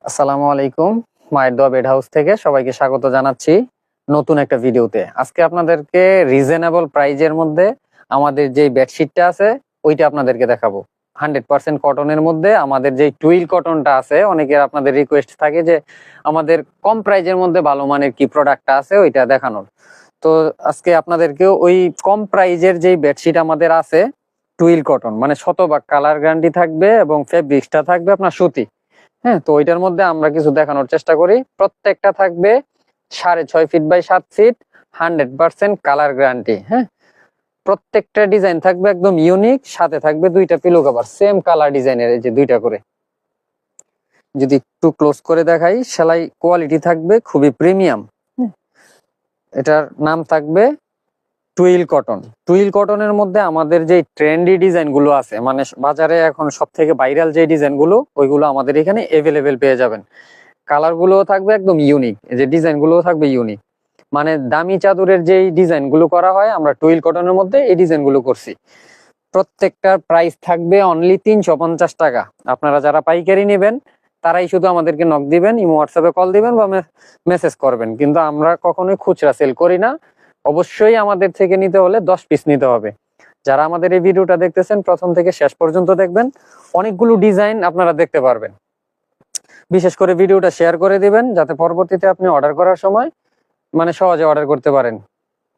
আসসালামু আলাইকুম। মায়ের দোয়া বেড হাউস থেকে সবাইকে স্বাগত জানাচ্ছি নতুন একটা ভিডিওতে। আজকে আপনাদেরকে রিজনেবল প্রাইজের মধ্যে আমাদের যে বেডশিটটা আছে ওইটা আপনাদেরকে দেখাবো। 100% কটনের মধ্যে আমাদের যে টুইল কটনটা আছে, অনেকের আপনাদের রিকোয়েস্ট থাকে যে আমাদের কম প্রাইজের মধ্যে ভালো মানের কি প্রোডাক্টটা আছে ওইটা দেখানোর। তো আজকে আপনাদেরকে ওই কম প্রাইজের যেই বেডশিট আমাদের আছে টুইল কটন, মানে শতভাগ কালার গ্যারান্টি থাকবে এবং ফেব্রিক্সটা থাকবে আপনার সুতি। হ্যাঁ, তো ওইটার মধ্যে আমরা কিছু দেখানোর চেষ্টা করি। প্রত্যেকটা থাকবে 6.5 feet by 7 feet, 100% colour guarantee. হ্যাঁ, প্রত্যেকটা ডিজাইন থাকবে একদম ইউনিক, সাথে থাকবে দুইটা পিলো কভার সেম কালার ডিজাইনের, এই যে দুইটা করে। যদি একটু ক্লোজ করে দেখাই, সেলাই কোয়ালিটি থাকবে খুবই প্রিমিয়াম। এটার নাম থাকবে টুইল কটন। টুইল কটনের মধ্যে আমাদের যে ট্রেন্ডি ডিজাইন গুলো আছে, মানে বাজারে এখন সব থেকে ভাইরাল যে ডিজাইন গুলো, ওইগুলো আমাদের এখানে এভেলেবেল পেয়ে যাবেন। কালার গুলো থাকবে একদম ইউনিক, যে ডিজাইন গুলো থাকবে ইউনিক। মানে দামি চাদরের যেই ডিজাইন গুলো করা হয়, আমরা টুইল কটনের মধ্যে এই ডিজাইন গুলো করছি। প্রত্যেকটার প্রাইস থাকবে অনলি 350 টাকা। আপনারা যারা পাইকারি নেবেন তারাই শুধু আমাদেরকে নক দিবেন, ইমো হোয়াটসঅ্যাপে কল দিবেন বা মেসেজ করবেন, কিন্তু আমরা কখনোই খুচরা সেল করি না। অবশ্যই আমাদের থেকে নিতে হলে 10 পিস নিতে হবে। যারা আমাদের এই ভিডিওটা দেখতেছেন প্রথম থেকে শেষ পর্যন্ত দেখবেন, অনেকগুলো ডিজাইন আপনারা দেখতে পারবেন। বিশেষ করে ভিডিওটা শেয়ার করে দিবেন, যাতে পরবর্তীতে আপনি অর্ডার করার সময় মানে সহজে অর্ডার করতে পারেন।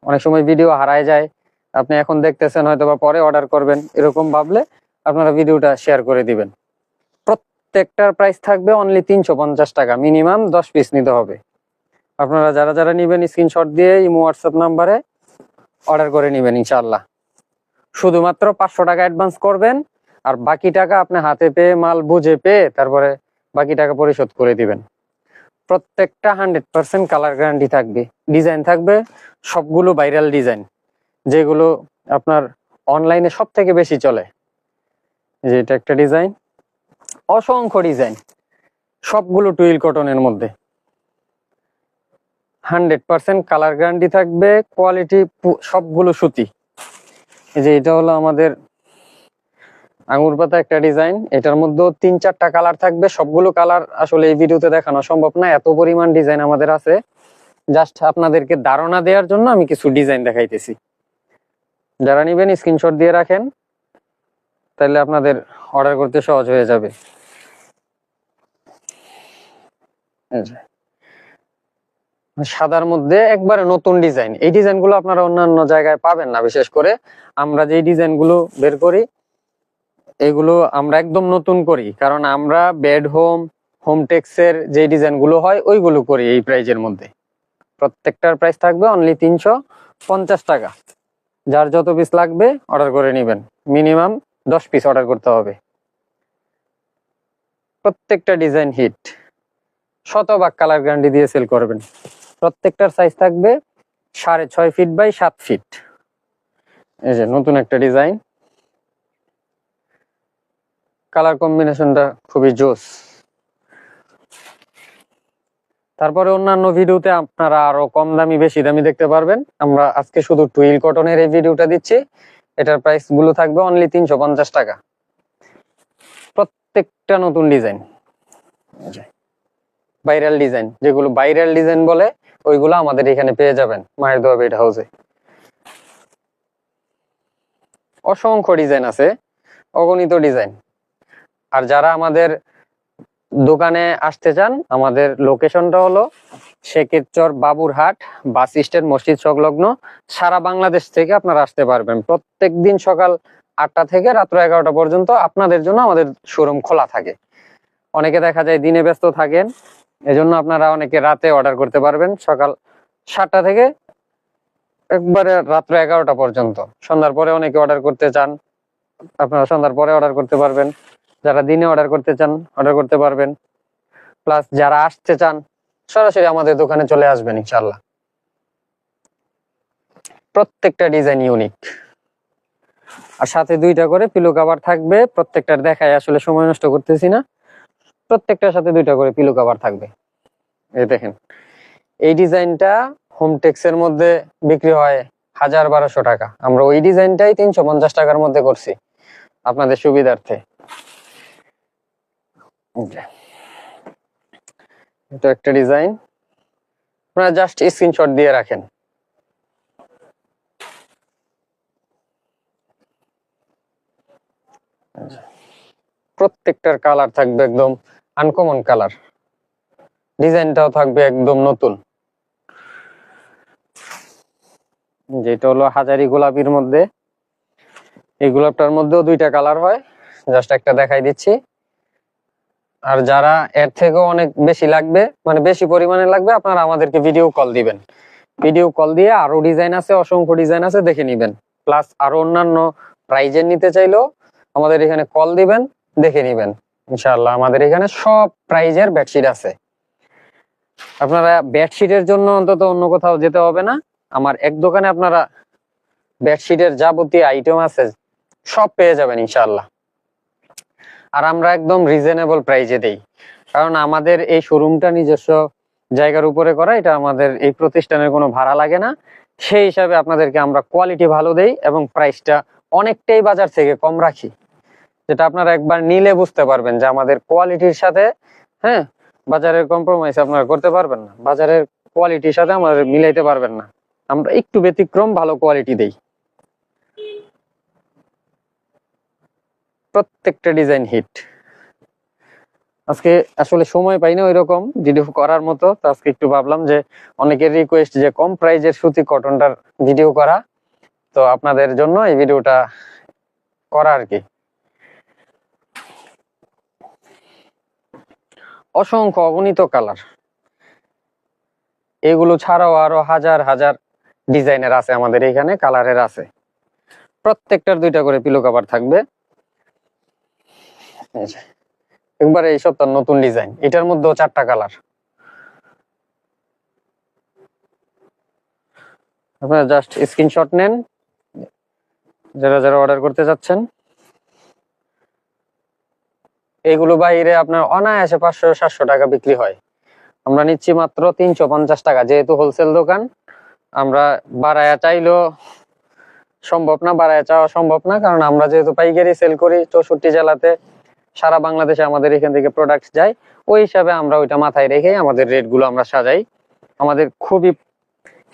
অনেক সময় ভিডিও হারায় যায়, আপনি এখন দেখতেছেন হয়তো বা পরে অর্ডার করবেন, এরকম ভাবলে আপনারা ভিডিওটা শেয়ার করে দিবেন। প্রত্যেকটার প্রাইস থাকবে অনলি 350 টাকা, মিনিমাম 10 পিস নিতে হবে। আপনারা যারা যারা নিবেন স্ক্রিনশট দিয়ে ইমো হোয়াটসঅ্যাপ নাম্বারে অর্ডার করে নেবেন ইনশাআল্লাহ। শুধুমাত্র 500 টাকা অ্যাডভান্স করবেন, আর বাকি টাকা আপনি হাতে পেয়ে, মাল বুঝে পেয়ে তারপরে বাকি টাকা পরিশোধ করে দিবেন। প্রত্যেকটা 100% কালার গ্যারান্টি থাকবে। ডিজাইন থাকবে সবগুলো ভাইরাল ডিজাইন, যেগুলো আপনার অনলাইনে সব থেকে বেশি চলে। যে এটা একটা ডিজাইন, অসংখ্য ডিজাইন, সবগুলো টুইল কটনের মধ্যে। 100% কালার গ্যারান্টি থাকবে, কোয়ালিটি সবগুলো সুতি। এই যে এটা হলো আমাদের আঙুর পাতা একটা ডিজাইন, এটার মধ্যেও 3-4টা কালার থাকবে। সবগুলো কালার আসলে এই ভিডিওতে দেখানো সম্ভব না, এত পরিমাণ ডিজাইন আমাদের আছে। জাস্ট আপনাদেরকে ধারণা দেওয়ার জন্য আমি কিছু ডিজাইন দেখাইতেছি। যারা নিবেন স্ক্রিনশট দিয়ে রাখেন, তাহলে আপনাদের অর্ডার করতে সহজ হয়ে যাবে। সাদার মধ্যে একবারে নতুন ডিজাইন, এই ডিজাইনগুলো আপনারা অন্যান্য জায়গায় পাবেন না। বিশেষ করে আমরা যে ডিজাইনগুলো বের করি, এগুলো আমরা একদম নতুন করি, কারণ আমরা বেড হোম টেক্সের যে ডিজাইনগুলো হয় ওইগুলো করি এই প্রাইজের মধ্যে। প্রত্যেকটার প্রাইস থাকবে অনলি 350 টাকা। যার যত পিস লাগবে অর্ডার করে নেবেন, মিনিমাম 10 পিস অর্ডার করতে হবে। প্রত্যেকটা ডিজাইন হিট, শতভাগ কালার গ্যারান্টি দিয়ে সেল করবেন। প্রত্যেকটার সাইজ থাকবে 6.5 ফিট বাই 7 ফিট। এই যে নতুন একটা ডিজাইন, কালার কম্বিনেশনটা খুবই জোস। তারপরে অন্যান্য ভিডিওতে আপনারা আরো কম দামি বেশি দামি দেখতে পারবেন। আমরা আজকে শুধু টুইল কটনের এই ভিডিওটা দিচ্ছি। এটার প্রাইস গুলো থাকবে অনলি 350 টাকা। প্রত্যেকটা নতুন ডিজাইন, ভাইরাল ডিজাইন, যেগুলো ভাইরাল ডিজাইন বলে ওইগুলো আমাদের এখানে পেয়ে যাবেন মায়ের দোয়া বেড হাউসে। অসংখ্য ডিজাইন আছে, অগণিত ডিজাইন। আর যারা আমাদের দোকানে আসতে চান, আমাদের লোকেশনটা হলো শেখেরচর বাবুরহাট বাস স্ট্যান্ড মসজিদ সংলগ্ন। সারা বাংলাদেশ থেকে আপনারা আসতে পারবেন। প্রত্যেক দিন সকাল 8টা থেকে রাত্র 11টা পর্যন্ত আপনাদের জন্য আমাদের শোরুম খোলা থাকে। অনেকে দেখা যায় দিনে ব্যস্ত থাকেন, এজন্য আপনারা অনেকে রাতে অর্ডার করতে পারবেন, সকাল 7টা থেকে একবারে রাত্র 11টা পর্যন্ত। সন্ধ্যার পরে অনেকে অর্ডার করতে চান, আপনারা সন্ধ্যার পরে অর্ডার করতে পারবেন। যারা দিনে অর্ডার করতে চান অর্ডার করতে পারবেন। প্লাস যারা আসতে চান সরাসরি আমাদের দোকানে চলে আসবেন ইনশাআল্লাহ। প্রত্যেকটা ডিজাইন ইউনিক, আর সাথে 2টা করে পিলো কভার থাকবে। প্রত্যেকটার দেখায় আসলে সময় নষ্ট করতেছি না, প্রত্যেকটার সাথে 2টা করে পিলো কভার থাকবে। এই দেখেন, এই ডিজাইনটা হোম টেক্সের মধ্যে বিক্রি হয় 1000-1200 টাকা। আমরা ওই ডিজাইনটাই 350 টাকার মধ্যে করছি আপনাদের সুবিধার্থে। এটা একটা ডিজাইন, আপনারা জাস্ট স্ক্রিনশট দিয়ে রাখেন। প্রত্যেকটার কালার থাকবে একদম আনকমন কালার, ডিজাইনটাও থাকবে একদম নতুন। যেটা হলো হাজারি গোলাপির মধ্যে, এই গোলাপটার মধ্যেও দুইটা কালার হয়, জাস্ট একটা দেখাই দিচ্ছি। আর যারা এর থেকেও অনেক বেশি লাগবে, মানে বেশি পরিমাণে লাগবে, আপনারা আমাদেরকে ভিডিও কল দিবেন। ভিডিও কল দিয়ে আরো ডিজাইন আছে, অসংখ্য ডিজাইন আছে, দেখে নিবেন। প্লাস আরো অন্যান্য প্রাইজের নিতে চাইলেও আমাদের এখানে কল দিবেন, দেখে নিবেন। ইনশাআল্লাহ আমাদের এখানে সব প্রাইজের বেডশিট আছে। আপনারা বেডশিটের জন্য অন্তত অন্য কোথাও যেতে হবে না, আমার এক দোকানে আপনারা বেডশিটের যাবতীয় আইটেম আছে সব পেয়ে যাবেন ইনশাআল্লাহ। আর আমরা একদম রিজনেবল প্রাইজে দেই, কারণ আমাদের এই শোরুমটা নিজস্ব জায়গার উপরে করা, এটা আমাদের এই প্রতিষ্ঠানের কোনো ভাড়া লাগে না। সেই হিসাবে আপনাদেরকে আমরা কোয়ালিটি ভালো দেই এবং প্রাইসটা অনেকটাই বাজার থেকে কম রাখি, যেটা আপনারা একবার নিলে বুঝতে পারবেন যে আমাদের কোয়ালিটির সাথে, হ্যাঁ, বাজারের কম্প্রোমাইজ আপনারা করতে পারবেন না, বাজারের কোয়ালিটির সাথে আমাদের মিলাইতে পারবেন না। আমরা একটু ব্যতিক্রম ভালো কোয়ালিটি দেই। প্রত্যেকটা ডিজাইন হিট। আজকে আসলে সময় পাই না ওইরকম ভিডিও করার মতো, তো আজকে একটু ভাবলাম যে অনেকের রিকোয়েস্ট যে কম প্রাইজের সুতি কটনটার ভিডিও করা, তো আপনাদের জন্য এই ভিডিওটা করা আর কি। অসংখ্য অগণিত কালার, এগুলো ছাড়াও আরো হাজার হাজার ডিজাইনের আছে আমাদের এখানে, কালারের আছে। প্রত্যেকটার দুইটা করে পিলো কভার থাকবে। একবারে এই সপ্তাহ নতুন ডিজাইন, এটার মধ্যেও 4টা কালার। আপনারা জাস্ট স্ক্রিনশট নেন যারা যারা অর্ডার করতে যাচ্ছেন। এগুলো বাইরে আপনার অনায়াসে 500-700 টাকা বিক্রি হয়, আমরা নিচ্ছি মাত্র 350 টাকা। যেহেতু হোলসেল দোকান, আমরা বাড়ায়া চাইলেও সম্ভব না, বাড়ায়া চাওয়া সম্ভব না, কারণ আমরা যেহেতু পাইকারি সেল করি 64 জেলাতে, সারা বাংলাদেশে আমাদের এখান থেকে প্রোডাক্ট যায়, ওই হিসাবে আমরা ওইটা মাথায় রেখে আমাদের রেটগুলো আমরা সাজাই। আমাদের খুবই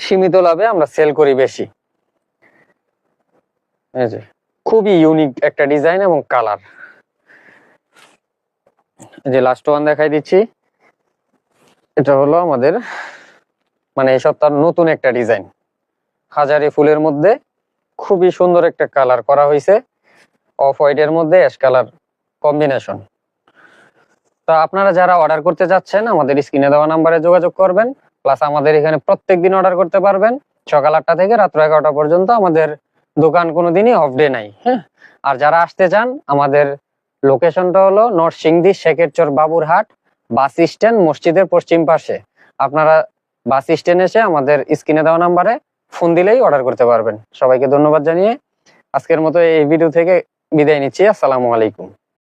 সীমিত লাভে আমরা সেল করি বেশি। এই যে খুবই ইউনিক একটা ডিজাইন এবং কালার। যে লাস্ট ওয়ান দেখাই দিচ্ছি, এটা হলো আমাদের মানে এই সপ্তাহের নতুন একটা ডিজাইন, হাজারি ফুলের মধ্যে খুবই সুন্দর একটা কালার করা হয়েছে, অফ হোয়াইটের মধ্যে অ্যাশ কালার কম্বিনেশন। তো আপনারা যারা অর্ডার করতে যাচ্ছেন আমাদের স্ক্রিনে দেওয়া নাম্বারে যোগাযোগ করবেন। প্লাস আমাদের এখানে প্রত্যেকদিন অর্ডার করতে পারবেন, সকাল 8টা থেকে রাত্র 11টা পর্যন্ত আমাদের দোকান কোনোদিনই অফ ডে নাই। হ্যাঁ, আর যারা আসতে চান আমাদের লোকেশনটা হলো নরসিংদী শেখেরচর বাবুরহাট বাস স্ট্যান্ড, মসজিদের পশ্চিম পাশে। আপনারা বাস স্ট্যান্ড এসে আমাদের স্ক্রিনে দেওয়া নাম্বারে ফোন দিলেই অর্ডার করতে পারবেন। সবাইকে ধন্যবাদ জানিয়ে আজকের মতো এই ভিডিও থেকে বিদায় নিচ্ছি। আসসালামু আলাইকুম।